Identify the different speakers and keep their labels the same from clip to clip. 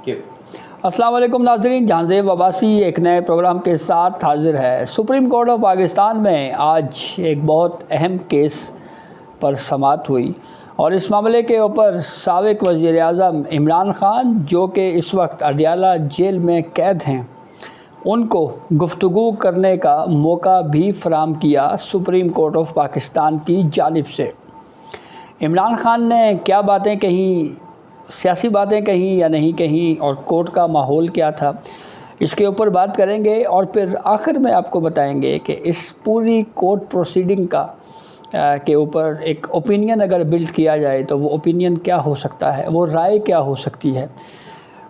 Speaker 1: جی السلام علیکم ناظرین، جہانزیب عباسی ایک نئے پروگرام کے ساتھ حاضر ہے۔ سپریم کورٹ آف پاکستان میں آج ایک بہت اہم کیس پر سماعت ہوئی اور اس معاملے کے اوپر سابق وزیر اعظم عمران خان جو کہ اس وقت اڈیالہ جیل میں قید ہیں، ان کو گفتگو کرنے کا موقع بھی فراہم کیا سپریم کورٹ آف پاکستان کی جانب سے۔ عمران خان نے کیا باتیں کہیں، سیاسی باتیں کہیں یا نہیں کہیں، اور کورٹ کا ماحول کیا تھا، اس کے اوپر بات کریں گے اور پھر آخر میں آپ کو بتائیں گے کہ اس پوری کورٹ پروسیڈنگ کے اوپر ایک اوپینین اگر بلڈ کیا جائے تو وہ اوپینین کیا ہو سکتا ہے، وہ رائے کیا ہو سکتی ہے۔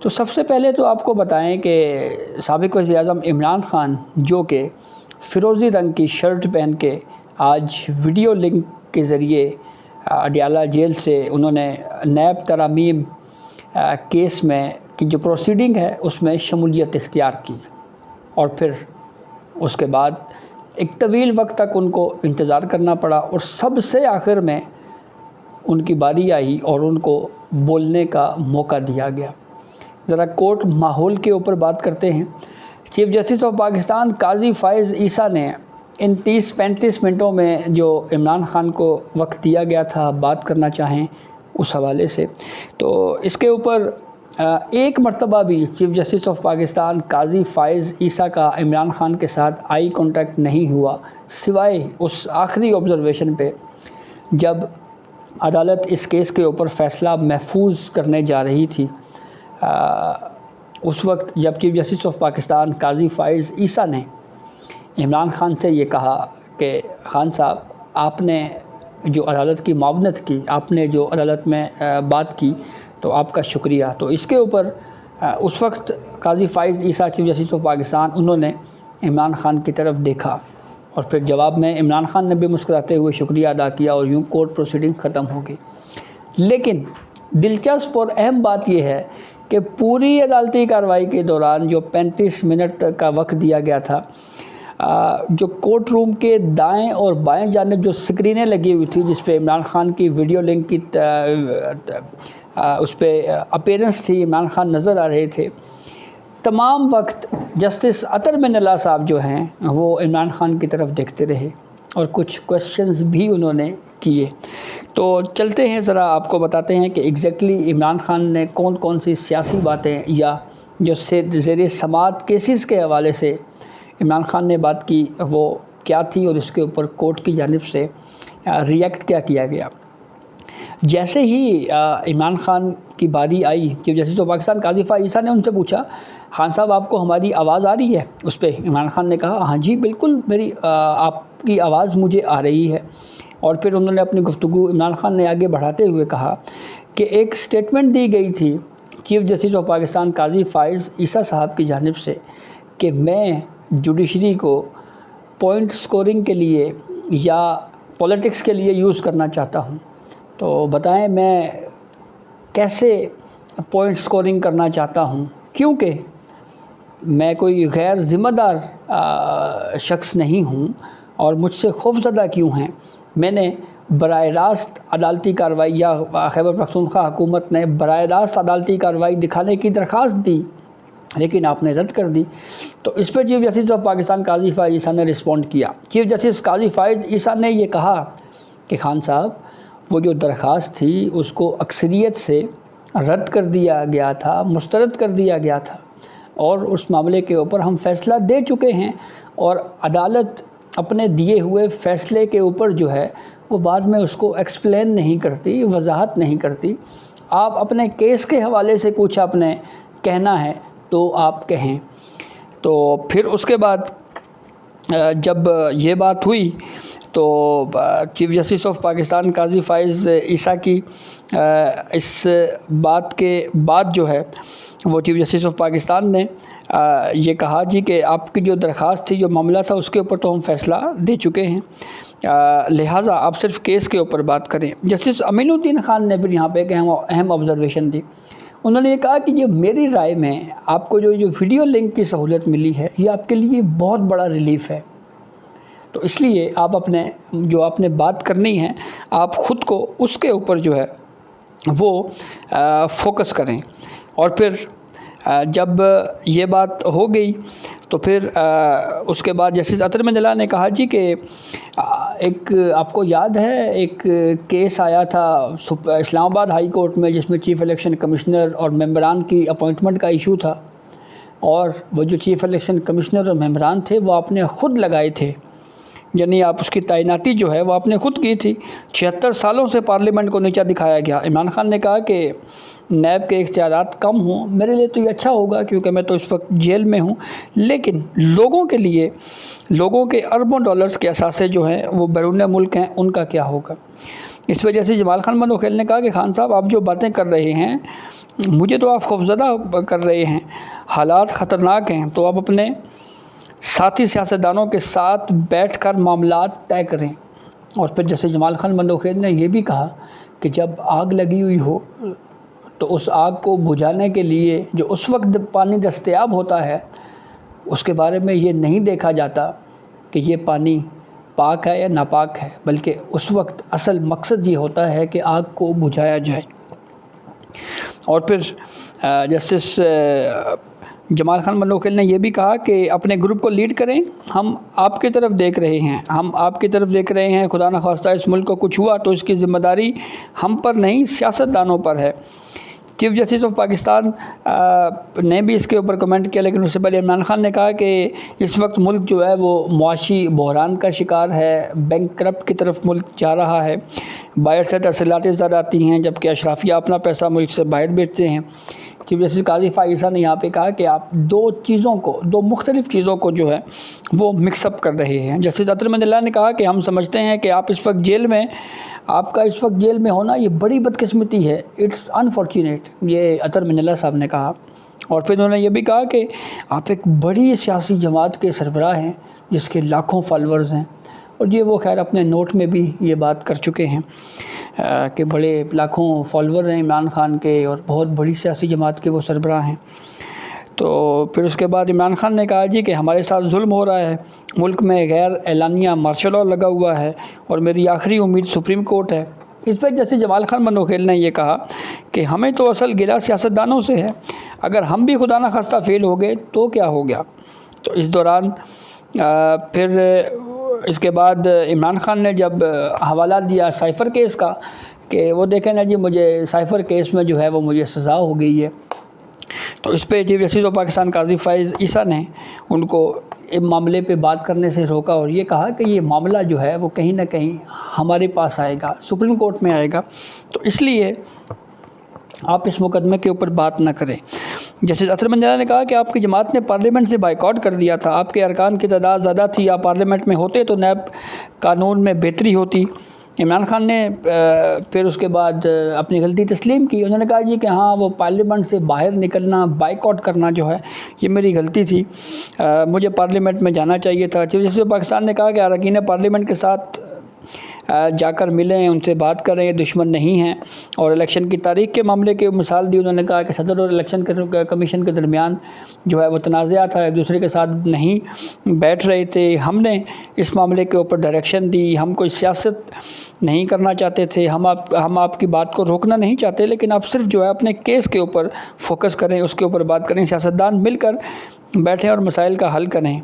Speaker 1: تو سب سے پہلے تو آپ کو بتائیں کہ سابق وزیر اعظم عمران خان جو کہ فیروزی رنگ کی شرٹ پہن کے آج ویڈیو لنک کے ذریعے اڈیالہ جیل سے انہوں نے نیب ترامیم کیس میں کی جو پروسیڈنگ ہے اس میں شمولیت اختیار کی، اور پھر اس کے بعد ایک طویل وقت تک ان کو انتظار کرنا پڑا اور سب سے آخر میں ان کی باری آئی اور ان کو بولنے کا موقع دیا گیا۔ ذرا کورٹ ماحول کے اوپر بات کرتے ہیں۔ چیف جسٹس آف پاکستان قاضی فائز عیسیٰ نے ان 30-35 منٹوں میں جو عمران خان کو وقت دیا گیا تھا بات کرنا چاہیں اس حوالے سے، تو اس کے اوپر ایک مرتبہ بھی چیف جسٹس آف پاکستان قاضی فائز عیسیٰ کا عمران خان کے ساتھ آئی کانٹیکٹ نہیں ہوا، سوائے اس آخری آبزرویشن پہ جب عدالت اس کیس کے اوپر فیصلہ محفوظ کرنے جا رہی تھی۔ اس وقت جب چیف جسٹس آف پاکستان قاضی فائز عیسیٰ نے عمران خان سے یہ کہا کہ خان صاحب، آپ نے جو عدالت کی معاونت کی، آپ نے جو عدالت میں بات کی، تو آپ کا شکریہ۔ تو اس کے اوپر اس وقت قاضی فائز عیسیٰ چیف جسٹس آف پاکستان انہوں نے عمران خان کی طرف دیکھا اور پھر جواب میں عمران خان نے بھی مسکراتے ہوئے شکریہ ادا کیا اور یوں کورٹ پروسیڈنگ ختم ہو گئی۔ لیکن دلچسپ اور اہم بات یہ ہے کہ پوری عدالتی کارروائی کے دوران جو 35 منٹ کا وقت دیا گیا تھا، جو کورٹ روم کے دائیں اور بائیں جانب جو سکرینیں لگی ہوئی تھی جس پہ عمران خان کی ویڈیو لنک کی اس پہ اپیرنس تھی، عمران خان نظر آ رہے تھے، تمام وقت جسٹس عطر من اللہ صاحب جو ہیں وہ عمران خان کی طرف دیکھتے رہے اور کچھ کویسچنز بھی انہوں نے کیے۔ تو چلتے ہیں، ذرا آپ کو بتاتے ہیں کہ ایگزیکٹلی عمران خان نے کون کون سی سیاسی باتیں یا جو زیر سماعت کیسز کے حوالے سے عمران خان نے بات کی وہ کیا تھی، اور اس کے اوپر کورٹ کی جانب سے ریئیکٹ کیا گیا۔ جیسے ہی عمران خان کی باری آئی، چیف جسٹس آف پاکستان قاضی فائز عیسیٰ نے ان سے پوچھا، خان صاحب آپ کو ہماری آواز آ رہی ہے؟ اس پہ عمران خان نے کہا ہاں جی بالکل، میری آپ کی آواز مجھے آ رہی ہے۔ اور پھر انہوں نے اپنی گفتگو عمران خان نے آگے بڑھاتے ہوئے کہا کہ ایک سٹیٹمنٹ دی گئی تھی چیف جسٹس آف پاکستان قاضی فائز عیسیٰ صاحب کی جانب سے کہ میں جوڈیشری کو پوائنٹ سکورنگ کے لیے یا پولیٹکس کے لیے یوز کرنا چاہتا ہوں۔ تو بتائیں میں کیسے پوائنٹ سکورنگ کرنا چاہتا ہوں، کیونکہ میں کوئی غیر ذمہ دار شخص نہیں ہوں، اور مجھ سے خوفزدہ کیوں ہیں؟ میں نے براہ راست عدالتی کارروائی، یا خیبر پختونخوا حکومت نے براہ راست عدالتی کارروائی دکھانے کی درخواست دی لیکن آپ نے رد کر دی۔ تو اس پہ چیف جسٹس آف پاکستان قاضی فائز عیسیٰ نے رسپونڈ کیا۔ چیف جسٹس قاضی فائز عیسیٰ نے یہ کہا کہ خان صاحب وہ جو درخواست تھی اس کو اکثریت سے رد کر دیا گیا تھا، مسترد کر دیا گیا تھا، اور اس معاملے کے اوپر ہم فیصلہ دے چکے ہیں، اور عدالت اپنے دیے ہوئے فیصلے کے اوپر جو ہے وہ بعد میں اس کو ایکسپلین نہیں کرتی، وضاحت نہیں کرتی۔ آپ اپنے کیس کے حوالے سے کچھ آپ نے کہنا ہے تو آپ کہیں۔ تو پھر اس کے بعد جب یہ بات ہوئی تو چیف جسٹس آف پاکستان قاضی فائز عیسیٰ کی اس بات کے بعد جو ہے وہ چیف جسٹس آف پاکستان نے یہ کہا جی کہ آپ کی جو درخواست تھی، جو معاملہ تھا، اس کے اوپر تو ہم فیصلہ دے چکے ہیں، لہٰذا آپ صرف کیس کے اوپر بات کریں۔ جسٹس امین الدین خان نے پھر یہاں پہ ایک اہم آبزرویشن دی۔ انہوں نے یہ کہا کہ یہ میری رائے میں آپ کو جو ویڈیو لنک کی سہولت ملی ہے یہ آپ کے لیے بہت بڑا ریلیف ہے، تو اس لیے آپ آپ نے بات کرنی ہے آپ خود کو اس کے اوپر جو ہے وہ فوکس کریں۔ اور پھر جب یہ بات ہو گئی تو پھر اس کے بعد جسٹس اطہر من اللہ نے کہا جی کہ ایک آپ کو یاد ہے ایک کیس آیا تھا اسلام آباد ہائی کورٹ میں جس میں چیف الیکشن کمشنر اور ممبران کی اپوائنٹمنٹ کا ایشو تھا، اور وہ جو چیف الیکشن کمشنر اور ممبران تھے وہ آپ نے خود لگائے تھے، یعنی آپ اس کی تعیناتی جو ہے وہ آپ نے خود کی تھی۔ 76 سالوں سے پارلیمنٹ کو نیچا دکھایا گیا۔ عمران خان نے کہا کہ نیب کے اختیارات کم ہوں، میرے لیے تو یہ اچھا ہوگا کیونکہ میں تو اس وقت جیل میں ہوں، لیکن لوگوں کے لیے، لوگوں کے اربوں ڈالرز کے اثاثے جو ہیں وہ بیرون ملک ہیں، ان کا کیا ہوگا؟ اس وجہ سے جمال خان منوکھیل نے کہا کہ خان صاحب آپ جو باتیں کر رہے ہیں مجھے تو آپ خوفزدہ کر رہے ہیں، حالات خطرناک ہیں، تو آپ اپنے ساتھی سیاستدانوں کے ساتھ بیٹھ کر معاملات طے کریں۔ اور پھر جیسے جمال خان منوکھیل نے یہ بھی کہا کہ جب آگ لگی ہوئی ہو تو اس آگ کو بجھانے کے لیے جو اس وقت پانی دستیاب ہوتا ہے اس کے بارے میں یہ نہیں دیکھا جاتا کہ یہ پانی پاک ہے یا ناپاک ہے، بلکہ اس وقت اصل مقصد یہ ہوتا ہے کہ آگ کو بجھایا جائے۔ اور پھر جسٹس جمال خان منوکھیل نے یہ بھی کہا کہ اپنے گروپ کو لیڈ کریں، ہم آپ کی طرف دیکھ رہے ہیں، ہم آپ کی طرف دیکھ رہے ہیں، خدا نخواستہ اس ملک کو کچھ ہوا تو اس کی ذمہ داری ہم پر نہیں سیاستدانوں پر ہے۔ چیف جسٹس آف پاکستان نے بھی اس کے اوپر کمنٹ کیا، لیکن اس سے پہلے عمران خان نے کہا کہ اس وقت ملک جو ہے وہ معاشی بحران کا شکار ہے، بینک کرپٹ کی طرف ملک جا رہا ہے، باہر سے ترسیلاتی زر آتی ہیں جبکہ اشرافیہ اپنا پیسہ ملک سے باہر بیچتے ہیں۔ چیف جسٹس قاضی فائزہ نے یہاں پہ کہا کہ آپ دو مختلف چیزوں کو جو ہے وہ مکس اپ کر رہے ہیں۔ جسٹس اطہر من اللہ نے کہا کہ ہم سمجھتے ہیں کہ آپ اس وقت جیل میں، آپ کا اس وقت جیل میں ہونا یہ بڑی بدقسمتی ہے، اٹس انفارچونیٹ، یہ اطہر من اللہ صاحب نے کہا۔ اور پھر انہوں نے یہ بھی کہا کہ آپ ایک بڑی سیاسی جماعت کے سربراہ ہیں جس کے لاکھوں فالورز ہیں، اور یہ وہ خیر اپنے نوٹ میں بھی یہ بات کر چکے ہیں کہ بڑے لاکھوں فالور ہیں عمران خان کے اور بہت بڑی سیاسی جماعت کے وہ سربراہ ہیں۔ تو پھر اس کے بعد عمران خان نے کہا جی کہ ہمارے ساتھ ظلم ہو رہا ہے، ملک میں غیر اعلانیہ مارشل لاء لگا ہوا ہے اور میری آخری امید سپریم کورٹ ہے۔ اس پہ جیسے جمال خان منوکھیل نے یہ کہا کہ ہمیں تو اصل گلہ سیاستدانوں سے ہے، اگر ہم بھی خدا نخواستہ فیل ہو گئے تو کیا ہو گیا؟ تو اس دوران پھر اس کے بعد عمران خان نے جب حوالہ دیا سائفر کیس کا کہ وہ دیکھیں نا جی مجھے سائفر کیس میں جو ہے وہ مجھے سزا ہو گئی ہے، تو اس پہ چیف جسٹس آف پاکستان قاضی فائز عیسیٰ نے ان کو اس معاملے پہ بات کرنے سے روکا اور یہ کہا کہ یہ معاملہ جو ہے وہ کہیں نہ کہیں ہمارے پاس آئے گا، سپریم کورٹ میں آئے گا، تو اس لیے آپ اس مقدمے کے اوپر بات نہ کریں۔ جسٹس اطہر من اللہ نے کہا کہ آپ کی جماعت نے پارلیمنٹ سے بائیکاٹ کر دیا تھا، آپ کے ارکان کی تعداد زیادہ تھی، آپ پارلیمنٹ میں ہوتے تو نیب قانون میں بہتری ہوتی۔ عمران خان نے پھر اس کے بعد اپنی غلطی تسلیم کی، انہوں نے کہا جی کہ ہاں وہ پارلیمنٹ سے باہر نکلنا، بائیکاٹ کرنا جو ہے یہ میری غلطی تھی، مجھے پارلیمنٹ میں جانا چاہیے تھا۔ چیف جسٹس آف پاکستان نے کہا کہ اراکین پارلیمنٹ کے ساتھ جا کر ملیں، ان سے بات کریں، دشمن نہیں ہیں۔ اور الیکشن کی تاریخ کے معاملے کی مثال دی، انہوں نے کہا کہ صدر اور الیکشن کمیشن کے درمیان جو ہے وہ تنازعات تھا، ایک دوسرے کے ساتھ نہیں بیٹھ رہے تھے، ہم نے اس معاملے کے اوپر ڈائریکشن دی، ہم کوئی سیاست نہیں کرنا چاہتے تھے، ہم آپ کی بات کو روکنا نہیں چاہتے، لیکن آپ صرف جو ہے اپنے کیس کے اوپر فوکس کریں، اس کے اوپر بات کریں، سیاستدان مل کر بیٹھیں اور مسائل کا حل کریں۔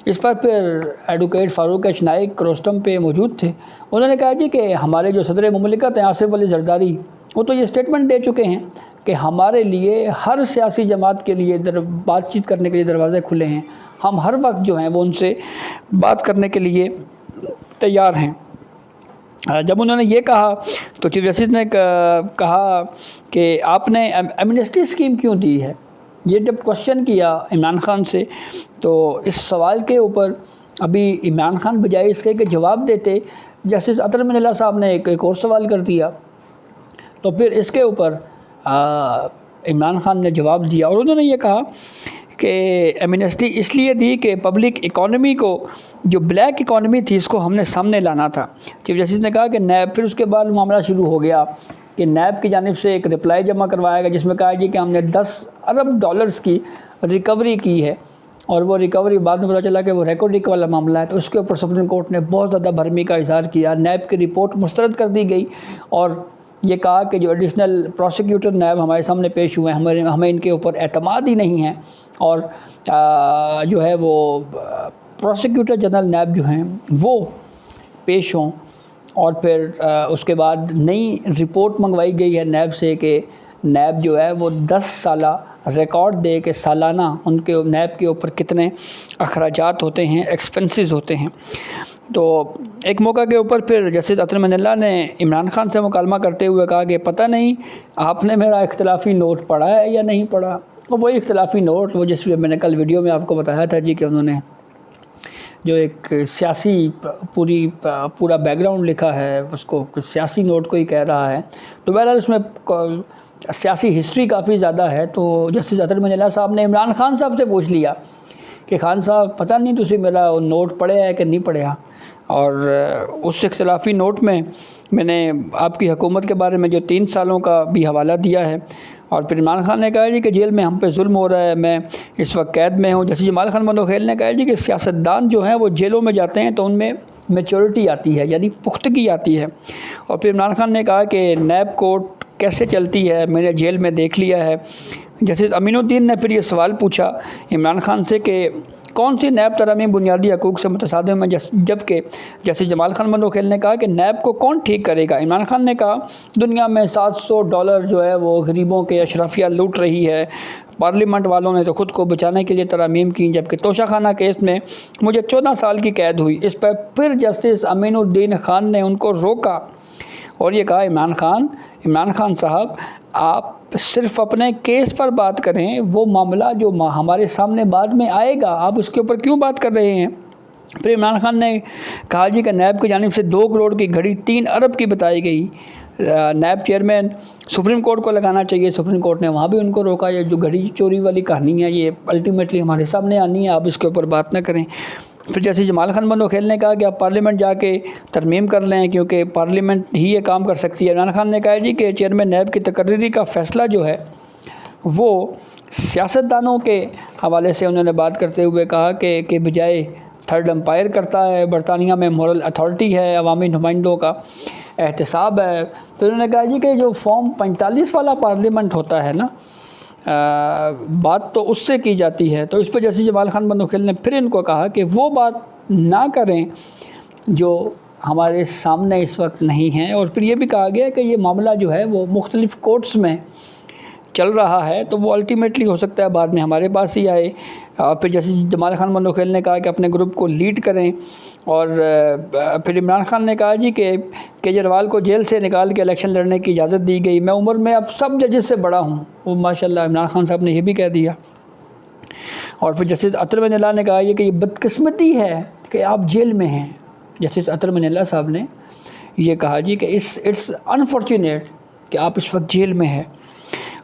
Speaker 1: اس پر پھر ایڈوکیٹ فاروق ایچ نائک روسٹم پہ موجود تھے، انہوں نے کہا جی کہ ہمارے جو صدر مملکت ہیں آصف علی زرداری وہ تو یہ سٹیٹمنٹ دے چکے ہیں کہ ہمارے لیے ہر سیاسی جماعت کے لیے بات چیت کرنے کے لیے دروازے کھلے ہیں، ہم ہر وقت جو ہیں وہ ان سے بات کرنے کے لیے تیار ہیں۔ جب انہوں نے یہ کہا تو چیف جسٹس نے کہا کہ آپ نے ایمنسٹی اسکیم کیوں دی ہے؟ یہ جب کوشچن کیا عمران خان سے تو اس سوال کے اوپر ابھی عمران خان بجائے اس کے کہ جواب دیتے، جسٹس اطہر من اللہ صاحب نے ایک اور سوال کر دیا، تو پھر اس کے اوپر عمران خان نے جواب دیا اور انہوں نے یہ کہا کہ ایمنسٹی اس لیے دی کہ پبلک اکانومی کو، جو بلیک اکانومی تھی، اس کو ہم نے سامنے لانا تھا۔ چیف جسٹس نے کہا کہ نیب، پھر اس کے بعد معاملہ شروع ہو گیا کہ نیب کی جانب سے ایک رپلائی جمع کروایا گیا جس میں کہا جی کہ ہم نے 10 ارب ڈالرز کی ریکوری کی ہے، اور وہ ریکوری بعد میں پتہ چلا کہ وہ ریکارڈنگ والا معاملہ ہے، تو اس کے اوپر سپریم کورٹ نے بہت زیادہ بھرمی کا اظہار کیا، نیب کی رپورٹ مسترد کر دی گئی اور یہ کہا کہ جو ایڈیشنل پروسیکیوٹر نیب ہمارے سامنے پیش ہوئے ہیں ہمیں ان کے اوپر اعتماد ہی نہیں ہے، اور جو ہے وہ پروسیکیوٹر جنرل نیب جو ہیں وہ پیش ہوں، اور پھر اس کے بعد نئی رپورٹ منگوائی گئی ہے نیب سے کہ نیب جو ہے وہ 10 سالہ ریکارڈ دے کہ سالانہ ان کے نیب کے اوپر کتنے اخراجات ہوتے ہیں، ایکسپنسز ہوتے ہیں۔ تو ایک موقع کے اوپر پھر جسٹس اطہر من اللہ نے عمران خان سے مکالمہ کرتے ہوئے کہا کہ پتہ نہیں آپ نے میرا اختلافی نوٹ پڑھا ہے یا نہیں پڑھا۔ اور وہی اختلافی نوٹ وہ جس میں نے کل ویڈیو میں آپ کو بتایا تھا جی کہ انہوں نے جو ایک سیاسی پورا بیک گراؤنڈ لکھا ہے، اس کو سیاسی نوٹ کو ہی کہہ رہا ہے، تو بہرحال اس میں سیاسی ہسٹری کافی زیادہ ہے۔ تو جسٹس اطہر من اللہ صاحب نے عمران خان صاحب سے پوچھ لیا کہ خان صاحب پتہ نہیں تسی میرا نوٹ پڑھیا ہے کہ نہیں پڑھیا، اور اس اختلافی نوٹ میں نے آپ کی حکومت کے بارے میں جو 3 سالوں کا بھی حوالہ دیا ہے، اور پھر عمران خان نے کہا جی کہ جیل میں ہم پہ ظلم ہو رہا ہے، میں اس وقت قید میں ہوں۔ جیسے جمال خان بندوخیل نے کہا جی کہ سیاستدان جو ہیں وہ جیلوں میں جاتے ہیں تو ان میں میچورٹی آتی ہے، یعنی پختگی آتی ہے۔ اور پھر عمران خان نے کہا کہ نیب کورٹ کیسے چلتی ہے میں نے جیل میں دیکھ لیا ہے۔ جیسے امین الدین نے پھر یہ سوال پوچھا عمران خان سے کہ کون سی نیب ترامیم بنیادی حقوق سے متصادم ہے، جبکہ جیسے جمال خان بندوخیل نے کہا کہ نیب کو کون ٹھیک کرے گا۔ عمران خان نے کہا دنیا میں $700 جو ہے وہ غریبوں کے اشرافیہ لوٹ رہی ہے، پارلیمنٹ والوں نے تو خود کو بچانے کے لیے ترامیم کی، جبکہ توشہ خانہ کیس میں مجھے 14 سال کی قید ہوئی۔ اس پر پھر جسٹس امین الدین خان نے ان کو روکا اور یہ کہا عمران خان صاحب آپ صرف اپنے کیس پر بات کریں، وہ معاملہ جو ہمارے سامنے بعد میں آئے گا آپ اس کے اوپر کیوں بات کر رہے ہیں۔ پھر عمران خان نے کہا جی کہ نیب کی جانب سے 2 کروڑ کی گھڑی 3 ارب کی بتائی گئی، نیب چیئرمین سپریم کورٹ کو لگانا چاہیے، سپریم کورٹ نے وہاں بھی ان کو روکا۔ یہ جو گھڑی چوری والی کہانی ہے یہ الٹیمیٹلی ہمارے سامنے آنی ہے، آپ اس کے اوپر بات نہ کریں۔ پھر جیسے جمال خان بندوخیل نے کہا کہ آپ پارلیمنٹ جا کے ترمیم کر لیں کیونکہ پارلیمنٹ ہی یہ کام کر سکتی ہے۔ عمران خان نے کہا جی کہ چیئرمین نیب کی تقرری کا فیصلہ جو ہے وہ سیاستدانوں کے حوالے سے انہوں نے بات کرتے ہوئے کہا کہ بجائے تھرڈ امپائر کرتا ہے، برطانیہ میں مورل اتھارٹی ہے، عوامی نمائندوں کا احتساب ہے۔ پھر انہوں نے کہا جی کہ جو فارم 45 والا پارلیمنٹ ہوتا ہے نا، بات تو اس سے کی جاتی ہے۔ تو اس پہ جیسے جمال خان بندوخیل نے پھر ان کو کہا کہ وہ بات نہ کریں جو ہمارے سامنے اس وقت نہیں ہیں، اور پھر یہ بھی کہا گیا کہ یہ معاملہ جو ہے وہ مختلف کورٹس میں چل رہا ہے تو وہ الٹیمیٹلی ہو سکتا ہے بعد میں ہمارے پاس ہی آئے۔ پھر جیسے جمال خان بندوخیل نے کہا کہ اپنے گروپ کو لیڈ کریں، اور پھر عمران خان نے کہا جی کہ کیجریوال کو جیل سے نکال کے الیکشن لڑنے کی اجازت دی گئی، میں عمر میں اب سب ججز سے بڑا ہوں، وہ ماشاءاللہ عمران خان صاحب نے یہ بھی کہہ دیا۔ اور پھر جسٹس اطہر من اللہ نے کہا یہ کہ یہ بدقسمتی ہے کہ آپ جیل میں ہیں۔ جسٹس اطہر من اللہ صاحب نے یہ کہا جی کہ اٹس انفارچونیٹ کہ آپ اس وقت جیل میں ہیں،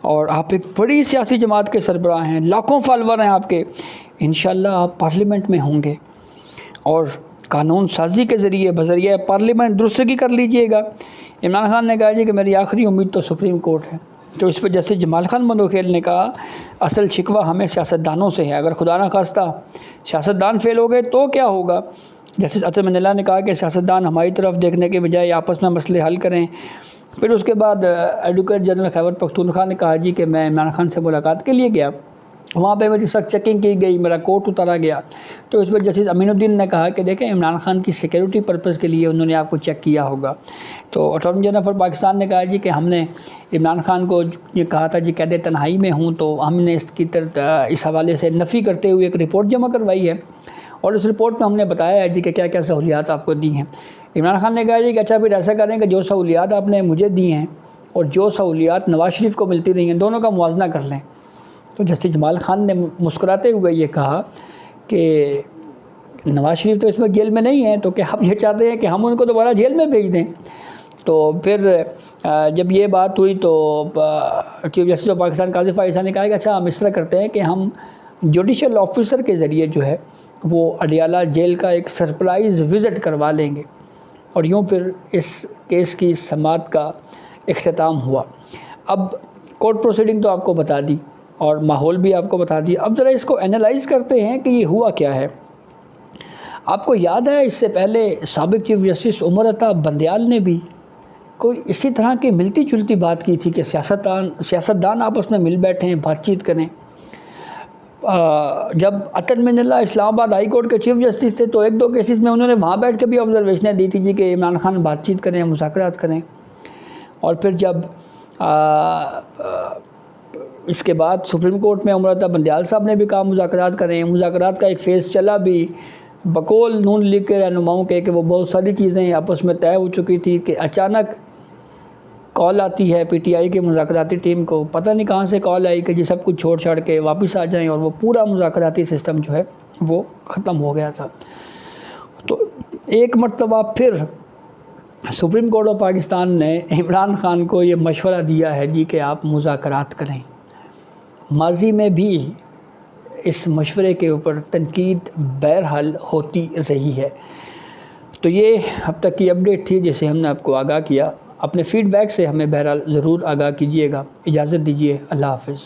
Speaker 1: اور آپ ایک بڑی سیاسی جماعت کے سربراہ ہیں، لاکھوں فالور ہیں آپ کے، انشاءاللہ آپ پارلیمنٹ میں ہوں گے اور قانون سازی کے ذریعے بذریعہ پارلیمنٹ درستگی کر لیجئے گا۔ عمران خان نے کہا جی کہ میری آخری امید تو سپریم کورٹ ہے۔ تو اس پہ جیسے جمال خان بندوخیل نے کہا اصل شکوہ ہمیں سیاستدانوں سے ہے، اگر خدا نہ خواستہ سیاستدان فیل ہو گئے تو کیا ہوگا۔ جیسے اطہر من اللہ نے کہا کہ سیاستدان ہماری طرف دیکھنے کے بجائے آپس میں مسئلے حل کریں۔ پھر اس کے بعد ایڈوکیٹ جنرل خیبر پختونخوا نے کہا جی کہ میں عمران خان سے ملاقات کے لیے گیا، وہاں پہ میری سخت چیکنگ کی گئی، میرا کوٹ اتارا گیا۔ تو اس پر جسٹس امین الدین نے کہا کہ دیکھیں عمران خان کی سیکیورٹی پرپز کے لیے انہوں نے آپ کو چیک کیا ہوگا۔ تو اٹارنی جنرل فار پاکستان نے کہا جی کہ ہم نے عمران خان کو یہ کہا تھا جی قید تنہائی میں ہوں، تو ہم نے اس حوالے سے نفی کرتے ہوئے ایک رپورٹ جمع کروائی ہے، اور اس رپورٹ میں ہم نے بتایا ہے جی کہ کیا کیا سہولیات آپ کو دی ہیں۔ عمران خان نے کہا جی کہ اچھا پھر ایسا کریں کہ جو سہولیات آپ نے مجھے دی ہیں اور جو سہولیات نواز شریف کو ملتی رہی ہیں دونوں کا موازنہ کر لیں۔ تو جسٹس جمال خان نے مسکراتے ہوئے یہ کہا کہ نواز شریف تو اس میں جیل میں نہیں ہیں، تو کیا آپ یہ چاہتے ہیں کہ ہم ان کو دوبارہ جیل میں بھیج دیں؟ تو پھر جب یہ بات ہوئی تو چیف جسٹس آف پاکستان قاضی فائز نے کہا کہ اچھا ہم اس طرح کرتے ہیں کہ ہم جوڈیشل آفیسر کے ذریعے جو ہے وہ اڈیالہ جیل کا ایک سرپرائز وزٹ کروا لیں گے، اور یوں پھر اس کیس کی سماعت کا اختتام ہوا۔ اب کورٹ پروسیڈنگ تو آپ کو بتا دی اور ماحول بھی آپ کو بتا دیا، اب ذرا اس کو اینالائز کرتے ہیں کہ یہ ہوا کیا ہے۔ آپ کو یاد ہے اس سے پہلے سابق چیف جسٹس عمر عطا بندیال نے بھی کوئی اسی طرح کی ملتی جلتی بات کی تھی کہ سیاستدان آپس میں مل بیٹھیں، بات چیت کریں۔ جب اطہر من اللہ اسلام آباد ہائی کورٹ کے چیف جسٹس تھے تو ایک دو کیسز میں انہوں نے وہاں بیٹھ کے بھی آبزرویشنیں دی تھی جی کہ عمران خان بات چیت کریں، مذاکرات کریں۔ اور پھر جب اس کے بعد سپریم کورٹ میں عمر عطا بندیال صاحب نے بھی کہا مذاکرات کریں، مذاکرات کا ایک فیز چلا بھی، بقول نون لیگ کے رہنماؤں کے کہ وہ بہت ساری چیزیں آپس میں طے ہو چکی تھی کہ اچانک کال آتی ہے پی ٹی آئی کے مذاکراتی ٹیم کو، پتہ نہیں کہاں سے کال آئی کہ جی سب کچھ چھوڑ چھاڑ کے واپس آ جائیں، اور وہ پورا مذاکراتی سسٹم جو ہے وہ ختم ہو گیا تھا۔ تو ایک مرتبہ پھر سپریم کورٹ آف پاکستان نے عمران خان کو یہ مشورہ دیا ہے جی کہ آپ مذاکرات کریں۔ ماضی میں بھی اس مشورے کے اوپر تنقید بہرحال ہوتی رہی ہے۔ تو یہ اب تک کی اپڈیٹ تھی جسے ہم نے آپ کو آگاہ کیا۔ اپنے فیڈ بیک سے ہمیں بہرحال ضرور آگاہ کیجیے گا۔ اجازت دیجیے، اللہ حافظ۔